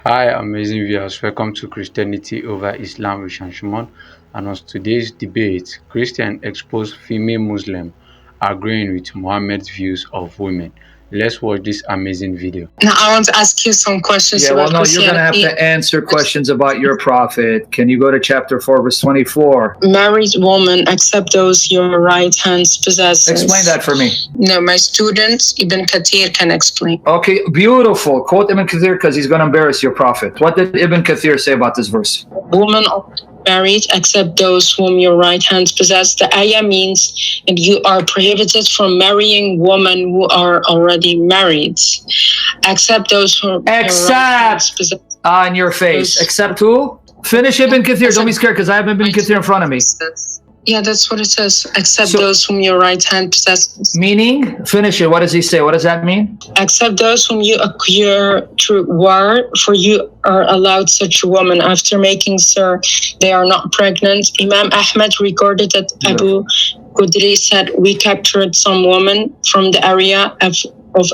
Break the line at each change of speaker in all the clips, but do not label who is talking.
Hi, amazing viewers. Welcome to Christianity over Islam with Shamoun. And on today's debate, Christian expose female Muslim agreeing with Muhammad's views of women. Let's watch this amazing video.
Now, I want to ask you some questions
Yeah, well,
about
no, you're going to have
Christianity.
to answer questions about your prophet. Can you go to chapter 4, verse 24?
Married woman, except those your right hand possesses.
Explain that for me.
No, my student Ibn Kathir can explain.
Okay, beautiful. Quote Ibn Kathir because he's going to embarrass your prophet. What did Ibn Kathir say about this verse?
Woman married, except those whom your right hand possess. The ayah means that you are prohibited from marrying women who are already married, except those who your right hand possess.
On your face. Except who? Finish Ibn Kathir. Don't be scared because I have Ibn Kathir in front of me.
Yeah, that's what it says. Except
So-
those whom your right hand possesses.
Meaning? Finish it. What does he say? What does that mean?
Except those whom you acquire through war, for you are allowed such a woman. After making sure they are not pregnant, Imam Ahmad recorded that Abu Qudri said, we captured some women from the area of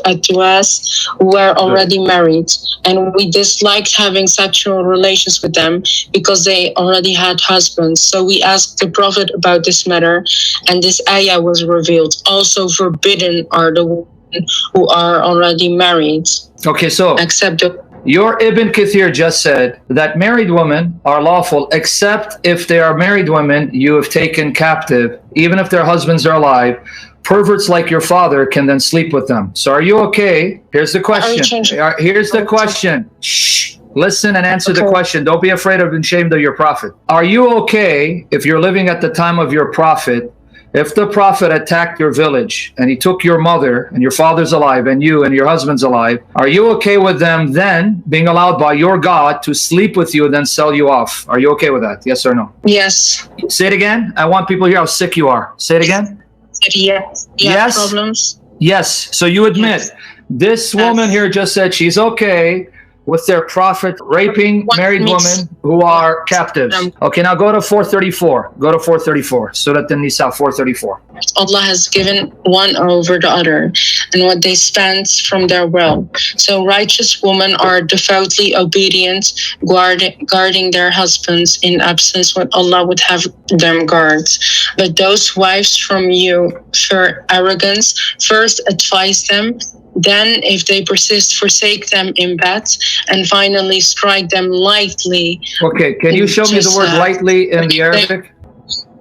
Atwas who were already married, and we disliked having sexual relations with them because they already had husbands. So we asked the Prophet about this matter, and this ayah was revealed. Also forbidden are the women who are already married,
Okay, so
except the
your Ibn Kathir just said that married women are lawful except if they are married women you have taken captive, even if their husbands are alive. Perverts like your father can then sleep with them. So are you okay? Here's the question. Here's the question. Shh. Listen and answer the question. Don't be afraid of being ashamed of your prophet. Are you okay if you're living at the time of your prophet? If the prophet attacked your village and he took your mother and your father's alive and you and your husband's alive, are you okay with them then being allowed by your God to sleep with you and then sell you off? Are you okay with that? Yes or no?
yes,
Say it again. I want people to hear how sick you are. Say it again.
yes,
Yes.
problems.
Yes. So you admit this woman here just said she's okay with their prophet raping
What
married
makes-
women who are captives. Okay, now go to 434. Go to 434. Surah An-Nisa 434.
Allah has given one over the other, and what they spend from their will. So righteous women are devoutly obedient, guarding their husbands in absence when Allah would have them guard. But those wives from you for arrogance, first advise them, then if they persist, forsake them in bed, and finally strike them lightly.
Okay, can you show me the word lightly in the Arabic?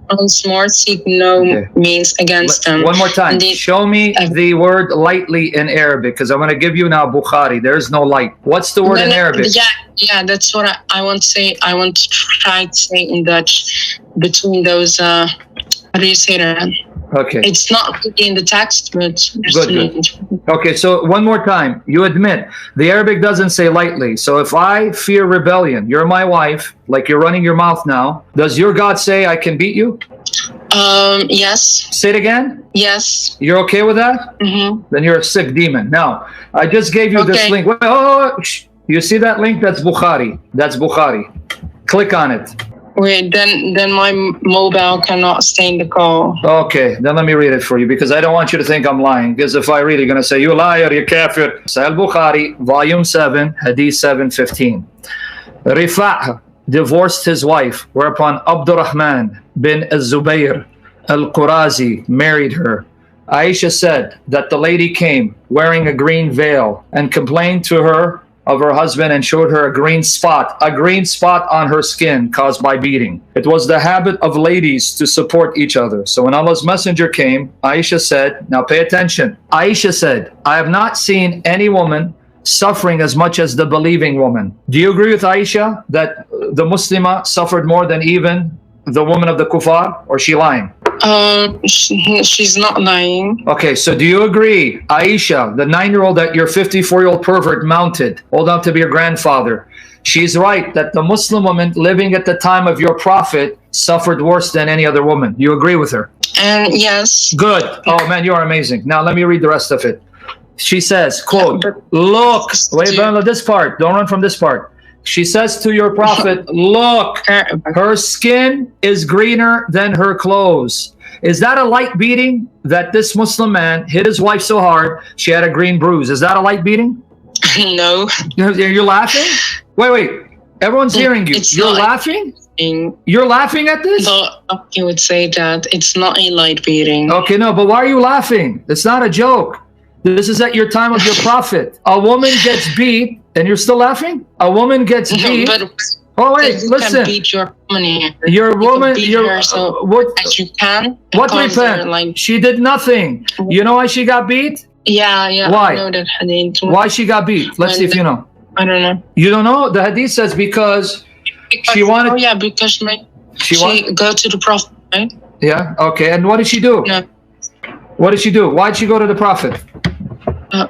Once more, seek no means against them.
One more time.
Indeed,
Show me the word lightly in Arabic, because I'm going to give you now Bukhari. There's no light. What's the word in Arabic?
Yeah, that's what I want to say. I want to try to say in Dutch between those. How do you say that?
Okay.
It's not really in the text, but
Good. Okay, so one more time. You admit the Arabic doesn't say lightly. So if I fear rebellion, you're my wife, like you're running your mouth now. Does your God say I can beat you?
Yes.
Say it again.
Yes.
You're okay with that?
Mm-hmm.
Then you're a sick demon. Now, I just gave you this link. Wait, you see that link? That's Bukhari. That's Bukhari. Click on it.
Wait, then my mobile cannot stay in the call.
Okay, then let me read it for you because I don't want you to think I'm lying. Because if I read it, you're going to say, you liar, you kafir. Sahih Bukhari, volume 7, hadith 715. Rifa' divorced his wife, whereupon Abdurrahman bin Zubayr al-Qurazi married her. Aisha said that the lady came wearing a green veil and complained to her of her husband and showed her a green spot on her skin caused by beating. It was the habit of ladies to support each other. So when Allah's messenger came, Aisha said, now pay attention. Aisha said, I have not seen any woman suffering as much as the believing woman. Do you agree with Aisha that the Muslimah suffered more than even the woman of the kuffar, or is she lying?
She's not lying.
Okay, so do you agree, Aisha, the 9-year-old that your 54-year-old pervert mounted, hold on to be your grandfather, she's right that the Muslim woman living at the time of your prophet suffered worse than any other woman. You agree with her?
Yes.
Good. Oh man, you are amazing. Now let me read the rest of it. She says, quote, look, wait, this part, don't run from this part. She says to your prophet, look, her skin is greener than her clothes. Is that a light beating that this Muslim man hit his wife so hard she had a green bruise? Is that a light beating?
No.
You're laughing? Wait. Everyone's hearing you. You're laughing? You're laughing at this?
You would say that it's not a light beating.
Okay, no, but why are you laughing? It's not a joke. This is at your time of your prophet. A woman gets beat, and you're still laughing? A woman gets beat. Oh wait, listen.
You can beat your woman.
Your woman.
Her so what? You can.
What repent? She did nothing. You know why she got beat?
Yeah.
Why?
I know that hadith.
Why she got beat? Let's see if you know.
I don't know.
You don't know? The hadith says because she wanted.
Oh yeah, because she go to the prophet, right?
Yeah. Okay. And what did she do?
No.
What did she do? Why'd she go to the prophet?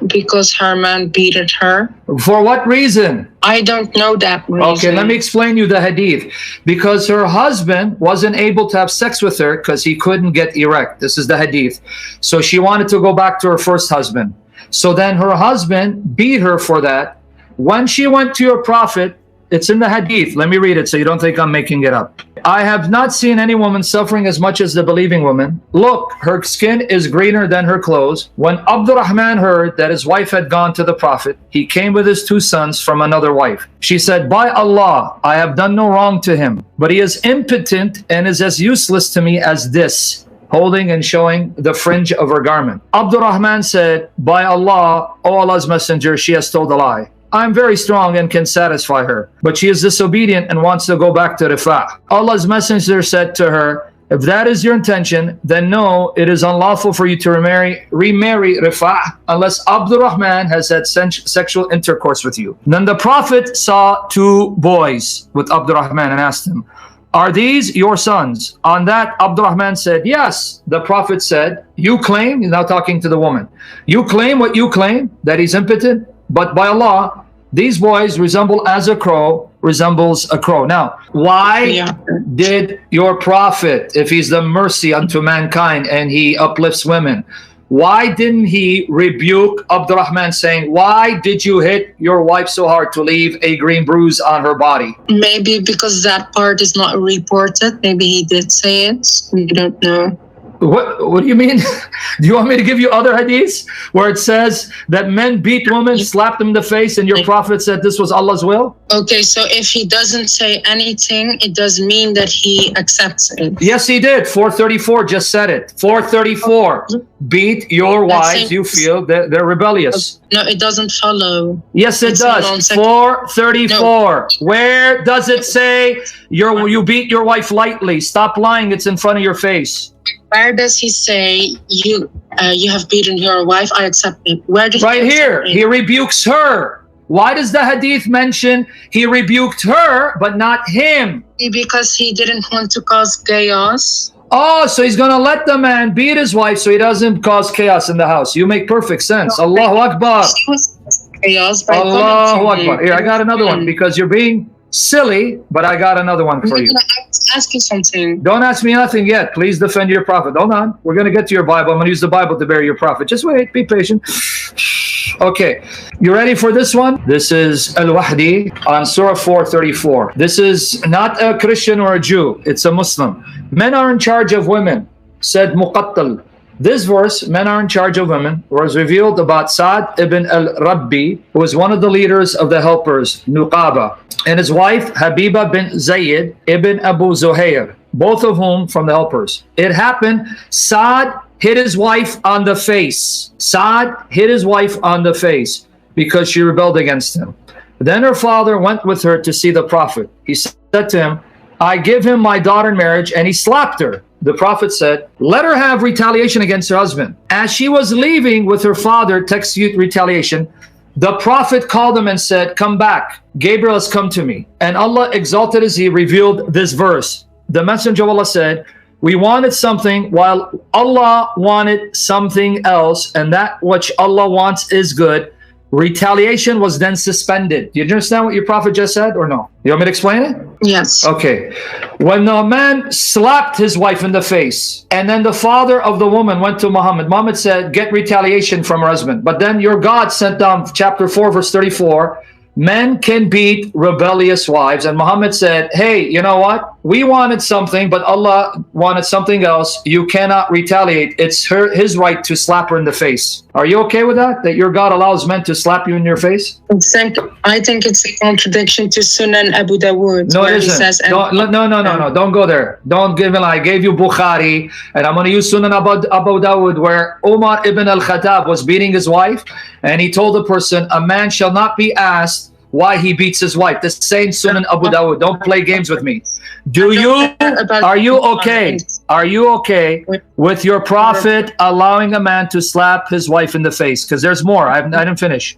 Because her man beated her.
For what reason?
I don't know that reason.
Okay, let me explain you the hadith. Because her husband wasn't able to have sex with her because he couldn't get erect. This is the hadith. So she wanted to go back to her first husband. So then her husband beat her for that. When she went to your prophet, it's in the hadith. Let me read it so you don't think I'm making it up. I have not seen any woman suffering as much as the believing woman. Look, her skin is greener than her clothes. When Abdurrahman heard that his wife had gone to the prophet, he came with his 2 sons from another wife. She said, by Allah, I have done no wrong to him, but he is impotent and is as useless to me as this, holding and showing the fringe of her garment. Abdurrahman said, by Allah, O Allah's messenger, she has told a lie. I'm very strong and can satisfy her, but she is disobedient and wants to go back to Rifah. Allah's messenger said to her, if that is your intention, then no, it is unlawful for you to remarry Rifah unless Abdurrahman has had sexual intercourse with you. Then the Prophet saw 2 boys with Abdurrahman and asked him, are these your sons? On that, Abdurrahman said, yes. The Prophet said, you claim, he's now talking to the woman, you claim what you claim, that he's impotent, but by Allah, these boys resemble as a crow resembles a crow. Now, why did your prophet, if he's the mercy unto mankind and he uplifts women, why didn't he rebuke Abdurrahman saying, why did you hit your wife so hard to leave a green bruise on her body?
Maybe because that part is not reported. Maybe he did say it. We don't know.
What do you mean? Do you want me to give you other hadiths where it says that men beat women, slapped them in the face, and your prophet said this was Allah's will?
Okay, so if he doesn't say anything, it does mean that he accepts it.
Yes, he did. 434 just said it. 434. Beat your wives, you feel that they're rebellious.
No, it doesn't follow.
Yes, it does. 434. No. Where does it say you beat your wife lightly? Stop lying. It's in front of your face.
Where does he say you have beaten your wife? I accept it. Where does
right here? He rebukes her. Why does the hadith mention he rebuked her but not him?
Because he didn't want to cause chaos.
Oh, so he's going to let the man beat his wife so he doesn't cause chaos in the house. You make perfect sense. Allahu Akbar.
Chaos by
Allahu Akbar. Here, I got another one because you're being silly, but I got another one for you.
Ask you something.
Don't ask me nothing yet. Please defend your prophet. Hold on. We're going to get to your Bible. I'm going to use the Bible to bury your prophet. Just wait. Be patient. Okay. You ready for this one? This is Al-Wahdi on Surah 434. This is not a Christian or a Jew. It's a Muslim. Men are in charge of women, said Muqattal. This verse, men are in charge of women, was revealed about Sa'd ibn al-Rabbi, who was one of the leaders of the helpers, Nuqaba, and his wife, Habiba bin Zayd ibn Abu Zuhair, both of whom from the helpers. It happened, Sa'd hit his wife on the face. Sa'd hit his wife on the face because she rebelled against him. Then her father went with her to see the Prophet. He said to him, I give him my daughter in marriage, and he slapped her. The Prophet said, let her have retaliation against her husband. As she was leaving with her father to execute retaliation, the Prophet called him and said, come back. Gabriel has come to me. And Allah exalted as he revealed this verse. The Messenger of Allah said, we wanted something while Allah wanted something else, and that which Allah wants is good. Retaliation was then suspended. Do you understand what your prophet just said or no? You want me to explain it?
Yes.
Okay. When the man slapped his wife in the face, and then the father of the woman went to Muhammad, Muhammad said, get retaliation from her husband. But then your God sent down chapter 4, verse 34, men can beat rebellious wives. And Muhammad said, hey, you know what? we wanted something, but Allah wanted something else, you cannot retaliate. It's his right to slap her in the face. Are you okay with that? That your God allows men to slap you in your face?
I think it's a contradiction to Sunan Abu Dawood.
No,
where
it
he
isn't.
says,
No. Don't go there. Don't give me. I gave you Bukhari, and I'm going to use Sunan Abu Dawood, where Umar ibn al-Khattab was beating his wife, and he told the person, a man shall not be asked why he beats his wife. The same Sunan Abu Dawud. Don't play games with me. Are you okay? Are you okay with your prophet allowing a man to slap his wife in the face? Because there's more. I didn't finish.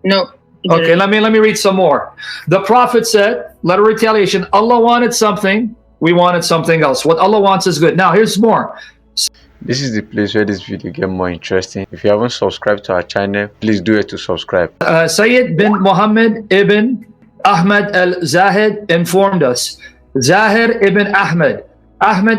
No.
Okay, let me read some more. The prophet said, letter retaliation, Allah wanted something, we wanted something else. What Allah wants is good. Now here's more.
This is the place where this video get more interesting. If you haven't subscribed to our channel, please do it to subscribe.
Sayyid bin Muhammad ibn Ahmad al-Zahid informed us. Zahir ibn Ahmad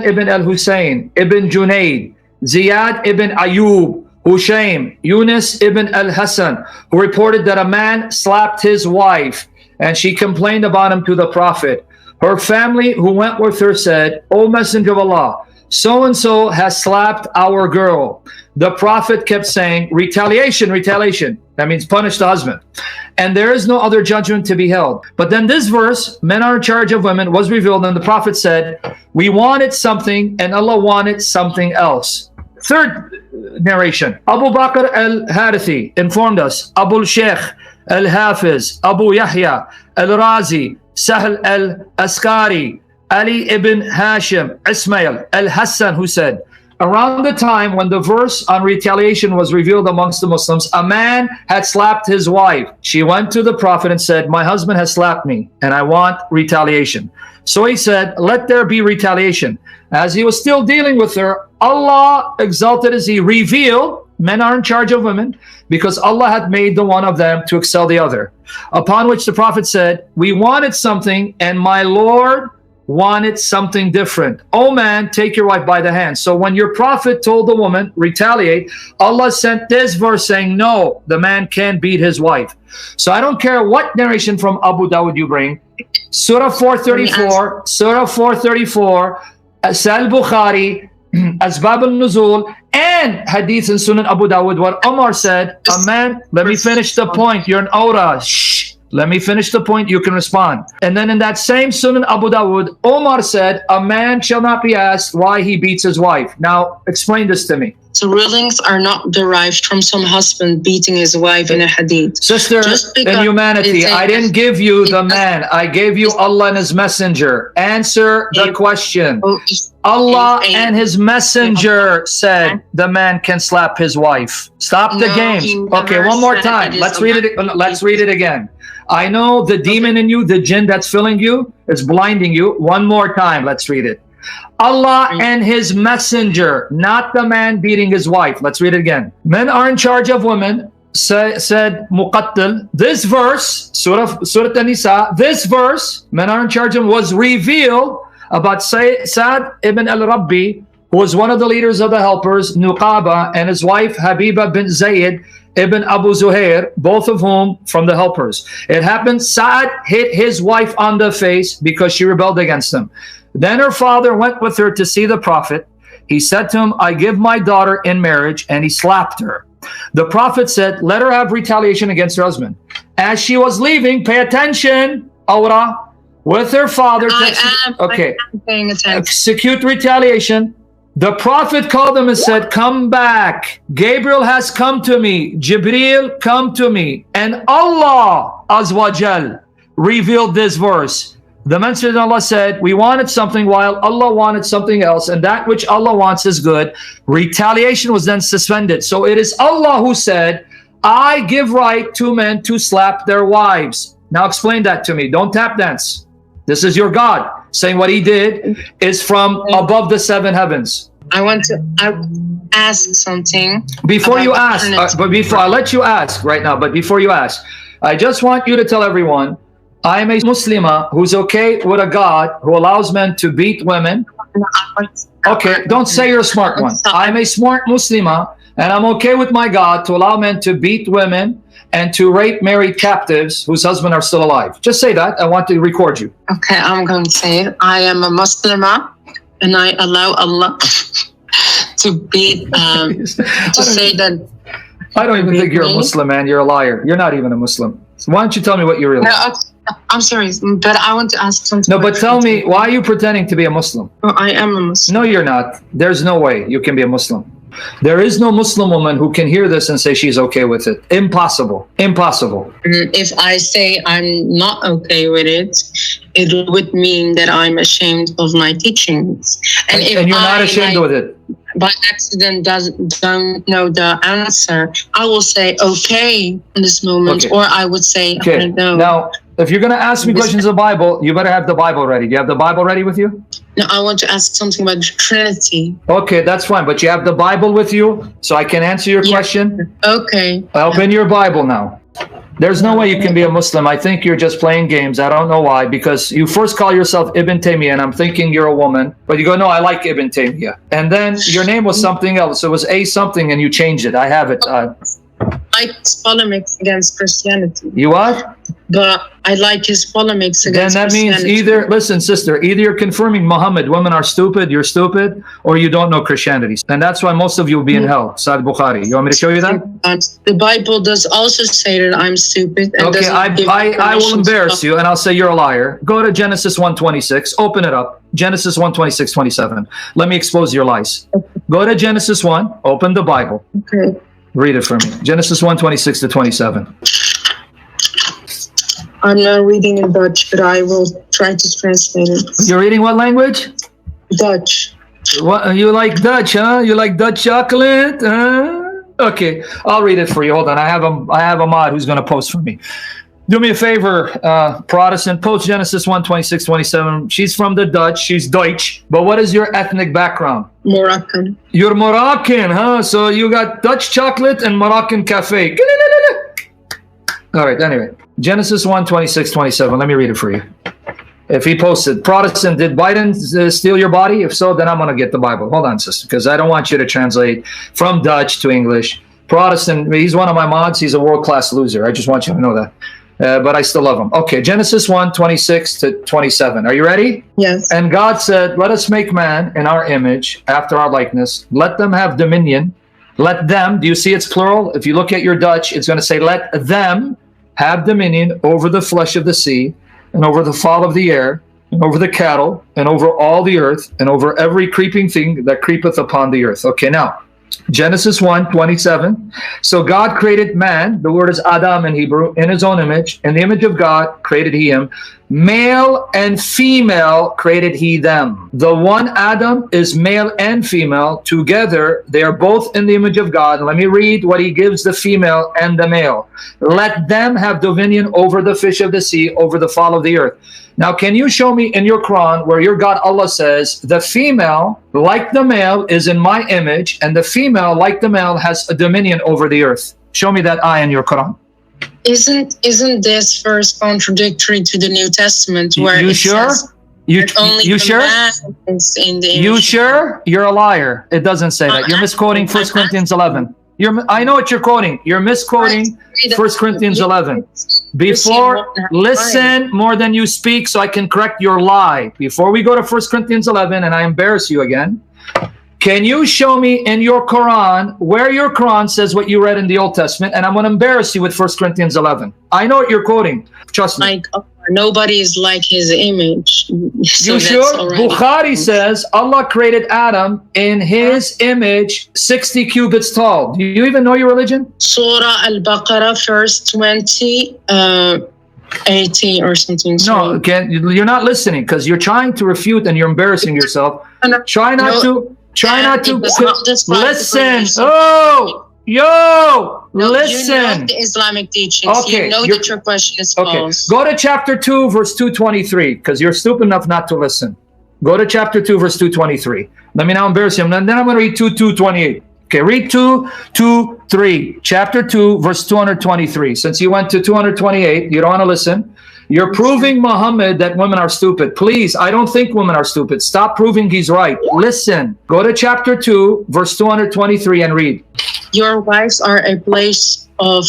ibn al-Hussein, ibn Junaid, Ziyad ibn Ayub, Hushaym, Yunus ibn al-Hasan, who reported that a man slapped his wife and she complained about him to the Prophet. Her family who went with her said, O Messenger of Allah, so-and-so has slapped our girl. The Prophet kept saying, retaliation, retaliation. That means punish the husband. And there is no other judgment to be held. But then this verse, men are in charge of women, was revealed, and the Prophet said, we wanted something and Allah wanted something else. Third narration, Abu Bakr al-Harithi informed us, Abu Sheikh al-Hafiz, Abu Yahya al-Razi, Sahl al-Askari, Ali ibn Hashim, Ismail al-Hassan, who said, around the time when the verse on retaliation was revealed amongst the Muslims, a man had slapped his wife. She went to the Prophet and said, my husband has slapped me and I want retaliation. So he said, let there be retaliation. As he was still dealing with her, Allah exalted as he revealed, men are in charge of women, because Allah had made the one of them to excel the other. Upon which the Prophet said, we wanted something and my Lord wanted something different. Oh man, take your wife by the hand. So when your Prophet told the woman, retaliate, Allah sent this verse saying, no, the man can't beat his wife. So I don't care what narration from Abu Dawud you bring, Surah 434, Sahih Bukhari, Asbab al-Nuzul, and Hadith in Sunan Abu Dawud, where Umar said, a man, let me finish the point, you're an aura, shh. Let me finish the point, you can respond. And then in that same Sunan Abu Dawud, Omar said, a man shall not be asked why he beats his wife. Now, explain this to me.
So rulings are not derived from some husband beating his wife in a hadith.
Sister, in humanity, I didn't give you the man. I gave you Allah and His Messenger. Answer the question. Allah and His Messenger said the man can slap his wife. Stop the games. Okay, one more time. Let's read it. Let's read it again. I know the demon in you, the jinn that's filling you, is blinding you. One more time. Let's read it. Allah and His Messenger, not the man beating his wife. Let's read it again. Men are in charge of women, said Muqattal. This verse, Surah An-Nisa, this verse, men are in charge of, was revealed about Sa'd ibn al-Rabbi, who was one of the leaders of the helpers, Nuqaba, and his wife Habiba bin Zayd ibn Abu Zuhair, both of whom from the helpers. It happened, Sa'd hit his wife on the face because she rebelled against him. Then her father went with her to see the Prophet. He said to him, I give my daughter in marriage, and he slapped her. The Prophet said, let her have retaliation against her husband. As she was leaving, pay attention, Aura, with her father, execute retaliation. The Prophet called him and said, come back. Gabriel has come to me. Jibreel come to me. And Allah Azza wa Jal revealed this verse. The Messenger of Allah said, we wanted something while Allah wanted something else, and that which Allah wants is good. Retaliation was then suspended. So it is Allah who said, I give right to men to slap their wives. Now explain that to me. Don't tap dance. This is your God saying what He did is from above the seven heavens.
I want to ask something.
Before you ask, but before I let you ask right now, but before you ask, I just want you to tell everyone, I am a Muslimah who's okay with a God who allows men to beat women. Okay, don't say you're a smart one. I'm a smart Muslimah, and I'm okay with my God to allow men to beat women and to rape married captives whose husbands are still alive. Just say that. I want to record you.
Okay, I'm going to say it. I am a Muslimah, and I allow Allah to be to say that.
I don't even think you're a Muslim, man. You're a liar. You're not even a Muslim. So why don't you tell me what you really are?
No, I'm sorry, but I want to ask something.
No, but tell me, why are you pretending to be a Muslim?
Oh, I am a Muslim.
No, you're not. There's no way you can be a Muslim. There is no Muslim woman who can hear this and say she's okay with it. Impossible. Impossible.
If I say I'm not okay with it, it would mean that I'm ashamed of my teachings.
And you're not ashamed with it.
By accident don't know the answer, I will say okay in this moment, or I would say I don't know.
Now, if you're going to ask me questions of the Bible, you better have the Bible ready. Do you have the Bible ready with you?
No, I want to ask something about the Trinity.
Okay, that's fine. But you have the Bible with you, so I can answer your question?
Okay.
Open your Bible now. There's no way you can be a Muslim. I think you're just playing games. I don't know why. Because you first call yourself Ibn Taymiyyah, and I'm thinking you're a woman. But you go, no, I like Ibn Taymiyyah. And then your name was something else. It was a something, and you changed it. I have it.
I like his polemics against Christianity.
You what?
But I like his polemics against Christianity.
Then that means either, listen, sister, either you're confirming Muhammad, women are stupid, you're stupid, or you don't know Christianity. And that's why most of you will be in hell. Sahih Bukhari. You want me to show you that?
The Bible does also say that I'm stupid. And
okay, I will embarrass you, and I'll say you're a liar. Go to Genesis 1:26. Open it up. Genesis 1:26-27. Let me expose your lies.
Okay.
Go to Genesis 1. Open the Bible.
Okay.
Read it for me. Genesis 1:26-27.
I'm not reading in Dutch, but I will try to translate it.
You're reading what language?
Dutch.
What, you like Dutch, huh? You like Dutch chocolate? Okay, I'll read it for you. Hold on. I have a mod who's going to post for me. Do me a favor, Protestant. Post Genesis 1:26-27. She's from the Dutch. She's Deutsch. But what is your ethnic background?
Moroccan.
You're Moroccan, huh? So you got Dutch chocolate and Moroccan cafe. All right, anyway. Genesis 1:26-27. Let me read it for you. If he posted, Protestant, did Biden steal your body? If so, then I'm going to get the Bible. Hold on, sister, because I don't want you to translate from Dutch to English. Protestant, he's one of my mods. He's a world-class loser. I just want you to know that. But I still love him. Okay, Genesis 1:26-27. Are you ready?
Yes.
And God said, let us make man in our image, after our likeness. Let them have dominion. Let them, do you see it's plural? If you look at your Dutch, it's going to say, let them have dominion over the flesh of the sea, and over the fowl of the air, and over the cattle, and over all the earth, and over every creeping thing that creepeth upon the earth. Okay, now, Genesis 1:27. So God created man, the word is Adam in Hebrew, in his own image. In the image of God created he him. Male and female created he them. The one Adam is male and female. Together, they are both in the image of God. Let me read what he gives the female and the male. Let them have dominion over the fish of the sea, over the fowl of the earth. Now, can you show me in your Quran where your God Allah says, the female, like the male, is in my image, and the female, like the male, has a dominion over the earth? Show me that ayah in your Quran.
Isn't this verse contradictory to the New Testament where
you
it
sure?
says
You sure?
Is in the
You sure? You're a liar. It doesn't say that. You're misquoting 1 Corinthians 11. I know what you're quoting. You're misquoting 1 Corinthians 11. Before, listen more than you speak so I can correct your lie. Before we go to 1 Corinthians 11 and I embarrass you again, can you show me in your Quran where your Quran says what you read in the Old Testament, and I'm going to embarrass you with 1 Corinthians 11. I know what you're quoting. Trust me.
Like, nobody is like his image. So
you sure? Bukhari says Allah created Adam in his image, 60 cubits tall. Do you even know your religion?
Surah Al-Baqarah, verse 20, 18 or something.
No, you're not listening because you're trying to refute and you're embarrassing yourself. Try not to listen. Oh, yo, listen.
You know the Islamic teachings.
Okay,
you know that your question is false.
Go to chapter 2, verse 223, because you're stupid enough not to listen. Go to chapter 2, verse 223. Let me now embarrass you. And then I'm going to read 2:28. Okay, read 2:3. Chapter 2, verse 223. Since you went to 228, you don't want to listen. You're proving Muhammad that women are stupid. Please, I don't think women are stupid. Stop proving he's right. Listen. Go to chapter 2, verse 223 and read.
Your wives are a place of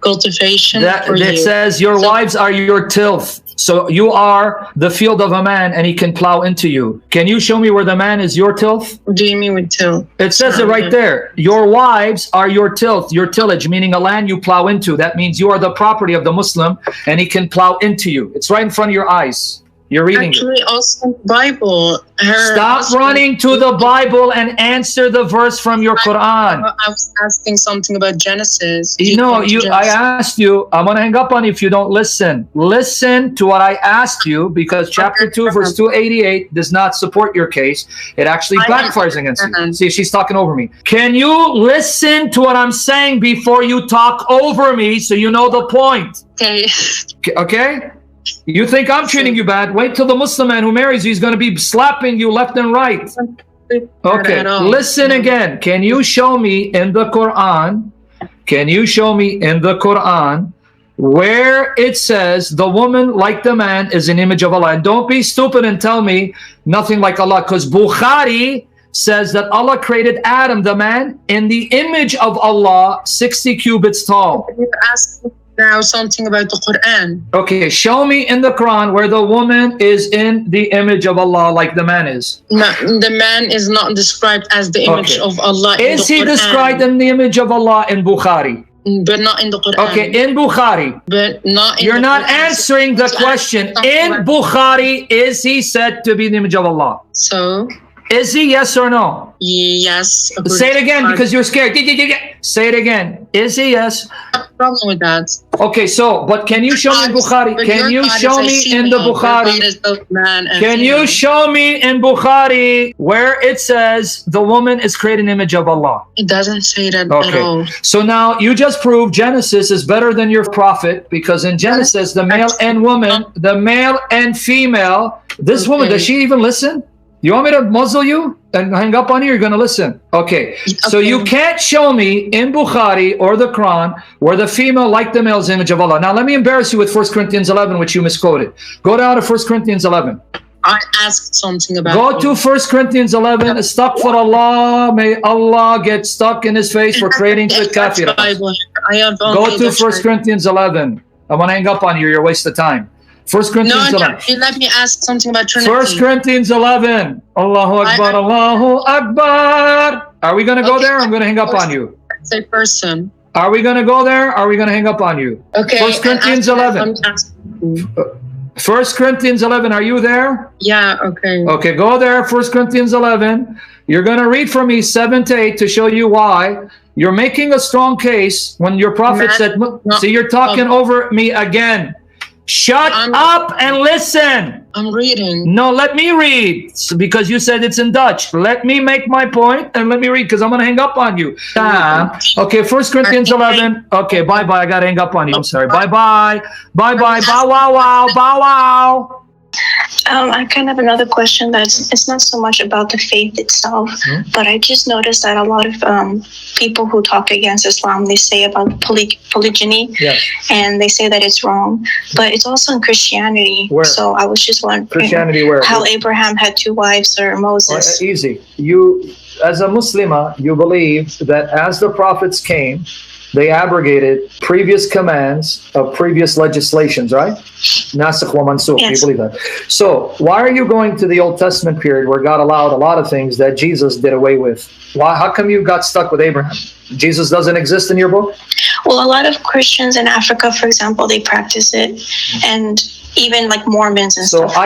cultivation
That
for
it
you.
says your wives are your tilth. So you are the field of a man, and he can plow into you. Can you show me where the man is your tilth?
What do you mean with till?
It says it right there. Your wives are your tilth, your tillage, meaning a land you plow into. That means you are the property of the Muslim, and he can plow into you. It's right in front of your eyes. You're reading
Actually,
it.
also in the Bible.
Stop running to the Bible and answer the verse from your Quran.
I was asking something about Genesis.
I asked you, I'm going to hang up on you if you don't listen. Listen to what I asked you, because chapter 2, verse 288 does not support your case. It actually backfires against you. See, she's talking over me. Can you listen to what I'm saying before you talk over me so you know the point?
Okay.
Okay? You think I'm treating you bad? Wait till the Muslim man who marries you is going to be slapping you left and right. Okay, listen again. Can you show me in the Quran? Can you show me in the Quran where it says the woman, like the man, is an image of Allah? And don't be stupid and tell me nothing like Allah, because Bukhari says that Allah created Adam, the man, in the image of Allah, 60 cubits tall.
You asked now something about the Quran.
Okay, show me in the Quran where the woman is in the image of Allah like the man is.
No, the man is not described as the image of Allah.
Is he described in the image of Allah in Bukhari?
But not in the Quran.
Okay, in Bukhari.
But not in
You're
the
not
Quran.
answering the question. In Bukhari, is he said to be the image of Allah?
So?
Is he, yes or no?
Yes.
Say it again because you're scared. Say it again. Is he, yes?
No problem with that.
Okay, so, but can you show me in Bukhari? Can you show me in the Bukhari? Can you show me in Bukhari where it says the woman is created an image of Allah?
It doesn't say that at all.
So now you just proved Genesis is better than your prophet, because in Genesis, the male and woman, the male and female, this woman, does she even listen? You want me to muzzle you and hang up on you? You're going to listen. Okay. So you can't show me in Bukhari or the Quran where the female like the male's image of Allah. Now let me embarrass you with 1 Corinthians 11, which you misquoted. Go down to 1 Corinthians 11.
I asked something about
Go to 1 Corinthians 11. Astaghfirullah. May Allah get stuck in his face for creating the kafir. Go to 1 Corinthians 11. I want to hang up on you. You're a waste of time. 1 Corinthians 11.
Let me ask something about Trinity.
1 Corinthians 11. Allahu Akbar, Allahu Akbar. Are we going to go there? I'm going to hang up on you.
Say person.
Are we going to go there? Are we going to hang up on you?
Okay.
1 Corinthians 11. 1 Corinthians 11. Are you there?
Yeah, okay.
Okay, go there. 1 Corinthians 11. You're going to read from me 7 to 8 to show you why. You're making a strong case when your prophet said, see, you're talking over me again. Shut up and listen.
I'm reading.
No, let me read, because you said it's in Dutch. Let me make my point and let me read, because I'm going to hang up on you. Okay, 1 Corinthians 11. Okay, bye-bye. I got to hang up on you. I'm sorry. Bye-bye. Bye-bye. Bow-wow-wow. Bow-wow.
I kind of have another question it's not so much about the faith itself, but I just noticed that a lot of people who talk against Islam, they say about polygyny, and they say that it's wrong, but it's also in Christianity.
Where?
So I was just wondering
Christianity where?
How Abraham had 2 wives or Moses.
Easy. You, as a Muslima, you believe that as the prophets came, they abrogated previous commands of previous legislations, right? Nasikh wa mansukh.
Yes.
You believe that? So why are you going to the Old Testament period where God allowed a lot of things that Jesus did away with? Why? How come you got stuck with Abraham? Jesus doesn't exist in your book?
Well, a lot of Christians in Africa, for example, they practice it, and even like Mormons and stuff.
So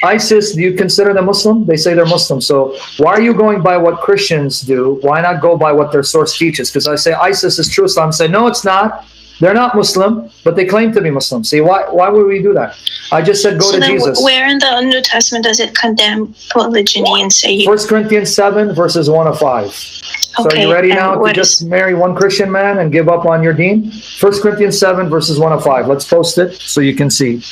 ISIS, do you consider them Muslim? They say they're Muslim. So why are you going by what Christians do? Why not go by what their source teaches? Because I say ISIS is true Islam. I say, no, it's not. They're not Muslim, but they claim to be Muslim. See, why would we do that? I just said go to Jesus.
Where in the New Testament does it condemn polygyny and say...
1 Corinthians 7, verses 1 to 5. So are you ready now to just marry one Christian man and give up on your deen? 1 Corinthians 7, verses 1 to 5. Let's post it so you can see.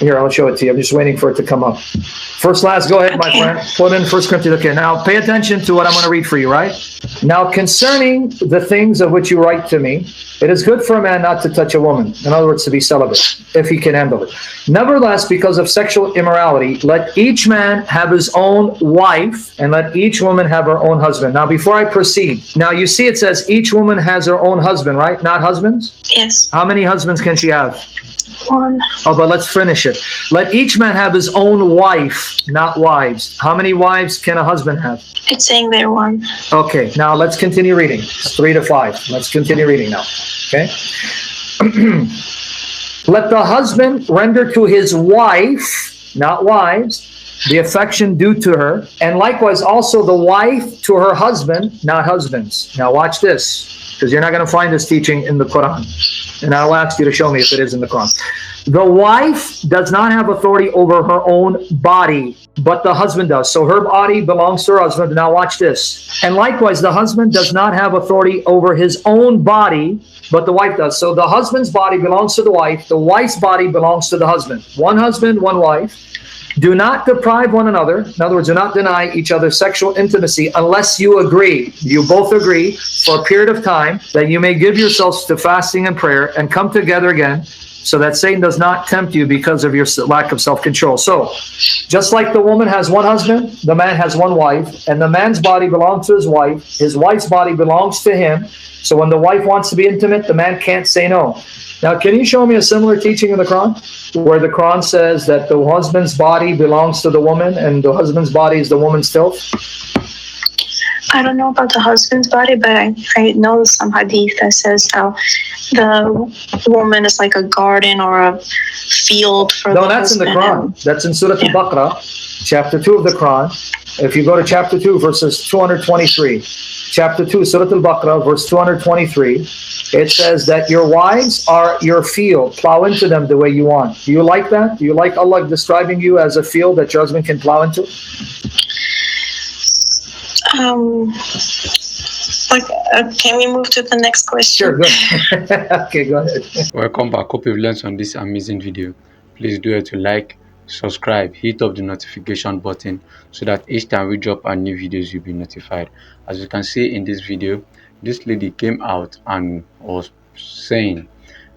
Here, I'll show it to you. I'm just waiting for it to come up. First, last, go ahead, my friend. Put in 1 Corinthians. Okay, now pay attention to what I'm going to read for you, right? Now, concerning the things of which you write to me, it is good for a man not to touch a woman. In other words, to be celibate, if he can handle it. Nevertheless, because of sexual immorality, let each man have his own wife, and let each woman have her own husband. Now, before I proceed, now you see it says each woman has her own husband, right? Not husbands?
Yes.
How many husbands can she have?
One.
Oh, but let's finish it. Let each man have his own wife, not wives. How many wives can a husband have?
It's saying there one.
Okay, now let's continue reading. It's 3 to 5. Let's continue reading now. Okay. Let the husband render to his wife, not wives, the affection due to her, and likewise also the wife to her husband, not husbands. Now watch this, because you're not going to find this teaching in the Quran. And I'll ask you to show me if it is in the Quran. The wife does not have authority over her own body, but the husband does. So her body belongs to her husband. Now watch this. And likewise, the husband does not have authority over his own body, but the wife does. So the husband's body belongs to the wife. The wife's body belongs to the husband. One husband, one wife. Do not deprive one another. In other words, do not deny each other sexual intimacy unless you agree. You both agree for a period of time that you may give yourselves to fasting and prayer and come together again so that Satan does not tempt you because of your lack of self-control. So, just like the woman has one husband, the man has one wife, and the man's body belongs to his wife's body belongs to him. So when the wife wants to be intimate, the man can't say no. Now, can you show me a similar teaching in the Quran where the Quran says that the husband's body belongs to the woman and the husband's body is the woman's filth?
I don't know about the husband's body, but I know some hadith that says how the woman is like a garden or a field for
No, that's in the Quran. That's in Surah Al-Baqarah, chapter 2 of the Quran. If you go to chapter 2, verses 223. Chapter 2, Surah Al-Baqarah, verse 223. It says that your wives are your field. Plow into them the way you want. Do you like that? Do you like Allah describing you as a field that your husband can plow into?
Can we move to the next question?
Sure, good. Okay, go ahead.
Welcome back. Hope you've learned on this amazing video. Please do it to like, subscribe, hit up the notification button so that each time we drop our new videos, you'll be notified. As you can see in this video, this lady came out and was saying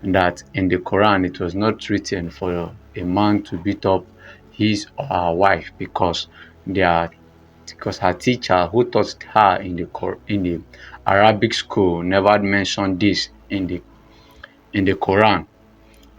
that in the Quran it was not written for a man to beat up his or her wife because her teacher who taught her in the Arabic school never mentioned this in the Quran.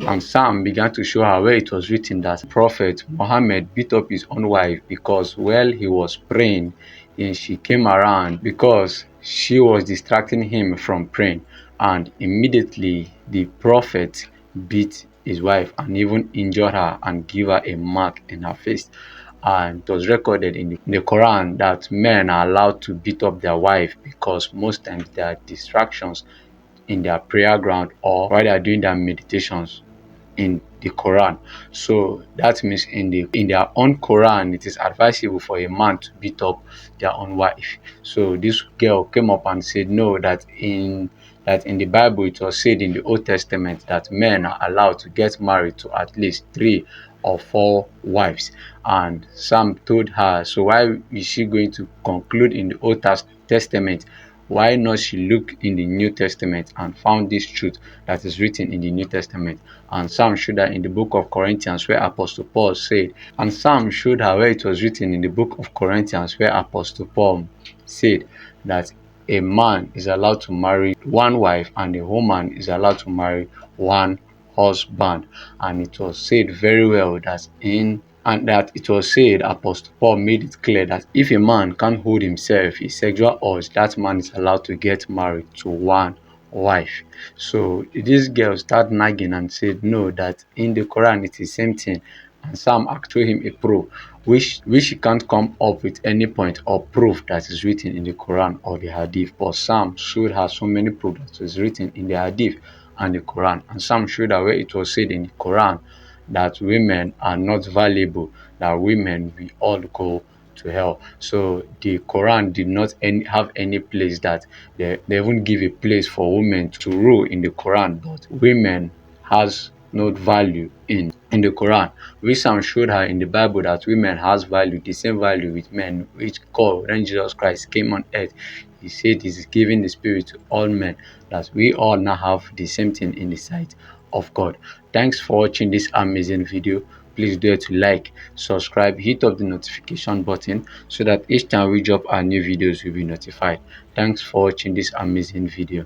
And Sam began to show her where it was written that Prophet Muhammad beat up his own wife because while he was praying, and she came around because she was distracting him from praying, and immediately the Prophet beat his wife and even injured her and gave her a mark in her face. And it was recorded in the Quran that men are allowed to beat up their wife because most times there are distractions in their prayer ground or while they are doing their meditations in the Quran. So that means in their own Quran it is advisable for a man to beat up their own wife. So this girl came up and said no, that in the Bible it was said in the Old Testament that men are allowed to get married to at least 3 or 4 wives. And Sam told her, so why is she going to conclude in the Old Testament? Why not she look in the New Testament and found this truth that is written in the New Testament? And Sam showed her in the book of Corinthians where Apostle Paul said, and Sam showed her where it was written in the book of Corinthians where Apostle Paul said that a man is allowed to marry 1 wife and a woman is allowed to marry 1 husband. And it was said very well that it was said, Apostle Paul made it clear that if a man can't hold himself his sexual urge, that man is allowed to get married to 1 wife. So this girl started nagging and said no, that in the Quran it is the same thing. And Sam actually him a proof which she can't come up with any point or proof that is written in the Quran or the Hadith. But Sam showed her so many proof that is written in the Hadith and the Quran. And Sam showed her where it was said in the Quran that women are not valuable, that women will all go to hell. So the Quran did not have any place that they even give a place for women to rule in the Quran, but women has note value in the Quran, which Sam showed her in the Bible that women has value, the same value with men, which God, when Jesus Christ came on earth, he said he's giving the spirit to all men, that we all now have the same thing in the sight of God. Thanks for watching this amazing video. Please do it to like, subscribe, hit up the notification button so that each time we drop our new videos, you'll be notified. Thanks for watching this amazing video.